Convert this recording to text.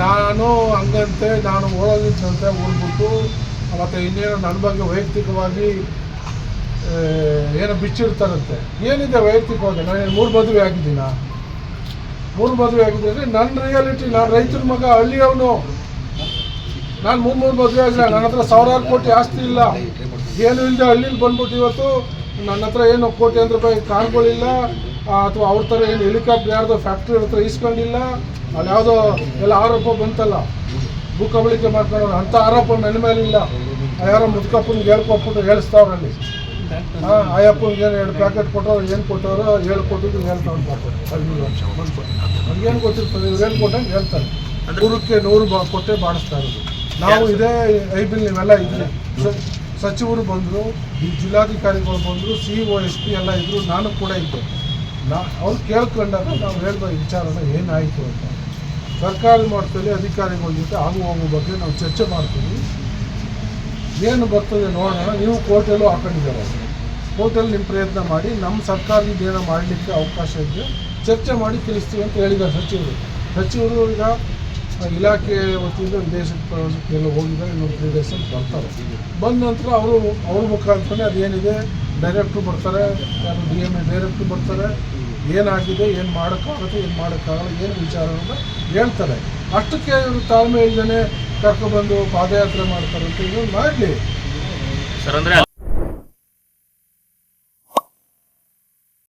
ನಾನು ಹಂಗಂತೆ ನಾನು ಓಡೋಗಿದ್ದಂತೆ ಓಡ್ಬಿಟ್ಟು ಮತ್ತು ಇನ್ನೇನು ನನ್ನ ಬಗ್ಗೆ ವೈಯಕ್ತಿಕವಾಗಿ ಏನೋ ಬಿಚ್ಚಿರ್ತಾರಂತೆ. ಏನಿದೆ ವೈಯಕ್ತಿಕವಾಗಿ? ನಾನು 3 ಮದುವೆ ಆಗಿದ್ದೀನಾ? 3 ಮದುವೆ ಆಗಿದ್ದರೆ ನನ್ನ ರಿಯಾಲಿಟಿ. ನಾನು ರೈತರ ಮಗ, ಹಳ್ಳಿಯವನು. ನಾನು 3 ಮದುವೆ ಆಗಿಲ್ಲ. ನನ್ನ ಹತ್ರ ಸಾವಿರಾರು ಕೋಟಿ ಆಸ್ತಿ ಇಲ್ಲ, ಏನು ಇಲ್ಲದೆ ಹಳ್ಳಿಲಿ ಬಂದ್ಬಿಟ್ಟು ಇವತ್ತು ನನ್ನ ಹತ್ರ ಏನು ಕೋಟ್ಯಾಂತರ ರೂಪಾಯಿ ಕಾರ್ಗಳಿಲ್ಲ, ಅಥವಾ ಅವ್ರ ಥರ ಏನು ಹೆಲಿಕಾಪ್ಟರ್ ಯಾರ್ದೋ ಫ್ಯಾಕ್ಟ್ರಿ ಹತ್ರ ಇಸ್ಕೊಂಡಿಲ್ಲ. ಅಲ್ಲಿ ಯಾವುದೋ ಎಲ್ಲ ಆರೋಪ ಬಂತಲ್ಲ, ಭೂಕಬಳಿಕೆ ಮಾಡ್ಕೊಂಡು, ಅಂಥ ಆರೋಪ ನನ್ನ ಮೇಲೆ ಇಲ್ಲ. ಯಾರೋ ಮುದ್ಕಪ್ಪನಿಗೆ ಹೇಳ್ಕೊಟ್ಬಿಟ್ಟು ಹೇಳಿಸ್ತಾವ್ರಲ್ಲಿ. ಅಯ್ಯಪ್ಪನಿಗೆ ಏನು 2 ಪ್ಯಾಕೆಟ್ ಕೊಟ್ಟವ್ರು, ಏನು ಕೊಟ್ಟವರು ಹೇಳ್ಕೊಟ್ಟಿದ್ದು ಹೇಳ್ತಾವ್ರು. ನಮಗೇನು ಗೊತ್ತಿರ್ತದೆ, ಇವ್ರು ಏನು ಕೊಟ್ಟಂಗೆ ಹೇಳ್ತಾರೆ. 100ಕ್ಕೆ 100 ಕೊಟ್ಟೆ ಮಾಡಿಸ್ತಾ ಇರೋದು ನಾವು. ಇದೇ ಐಬಿಲ್ ನೀವೆಲ್ಲ ಇದ್ರಿ, ಸಚಿವರು ಬಂದರು, ಈ ಜಿಲ್ಲಾಧಿಕಾರಿಗಳು ಬಂದರು, CO SP ಎಲ್ಲ ಇದ್ದರು, ನಾನು ಕೂಡ ಇದ್ದೆ. ಅವ್ರು ಕೇಳ್ಕೊಂಡಾಗ ನಾವು ಹೇಳಿದ ವಿಚಾರನ ಏನಾಯಿತು ಅಂತ ಸರ್ಕಾರಿ ಮಟ್ಟದಲ್ಲಿ ಅಧಿಕಾರಿಗಳ ಜೊತೆ ಆಗು ಹೋಗೋ ಬಗ್ಗೆ ನಾವು ಚರ್ಚೆ ಮಾಡ್ತೀವಿ. ಏನು ಬರ್ತದೆ ನೋಡೋಣ. ನೀವು ಕೋರ್ಟಲ್ಲೂ ಹಾಕೊಂಡಿದ್ದಾರೆ, ಕೋರ್ಟಲ್ಲಿ ನಿಮ್ಮ ಪ್ರಯತ್ನ ಮಾಡಿ ನಮ್ಮ ಸರ್ಕಾರದಿಂದ ಏನೋ ಮಾಡಲಿಕ್ಕೆ ಅವಕಾಶ ಇದ್ದರೆ ಚರ್ಚೆ ಮಾಡಿ ತಿಳಿಸ್ತೀವಿ ಅಂತ ಹೇಳಿದ್ದಾರೆ ಸಚಿವರು. ಈಗ ಇಲಾಖೆ ವತಿಯಿಂದ ವಿದೇಶಕ್ಕೆ ಪ್ರವಾಸಕ್ಕೆಲ್ಲ ಹೋಗಿದ್ದಾರೆ. ಇನ್ನೊಂದು 3 days ಅಂತ ಬರ್ತಾರೆ. ಬಂದ ನಂತರ ಅವ್ರ ಮುಖಾಂತರನೇ ಅದೇನಿದೆ ಡೈರೆಕ್ಟ್ರು ಬರ್ತಾರೆ, ಯಾರು DMA ಡೈರೆಕ್ಟ್ರು ಬರ್ತಾರೆ, ಏನಾಗಿದೆ, ಏನು ಮಾಡೋಕ್ಕಾಗುತ್ತೆ, ಏನು ಮಾಡೋಕ್ಕಾಗಲ್ಲ, ಏನು ವಿಚಾರವನ್ನು ಹೇಳ್ತಾರೆ. ಅಷ್ಟಕ್ಕೆ ಇವರು ತಾಳ್ಮೆ ಇಲ್ಲದೇ ಕರ್ಕೊಬಂದು ಪಾದಯಾತ್ರೆ ಮಾಡ್ತಾರೆ ಅಂತ. ಇದನ್ನು ಮಾಡಲಿ ಸರ್. ಅಂದರೆ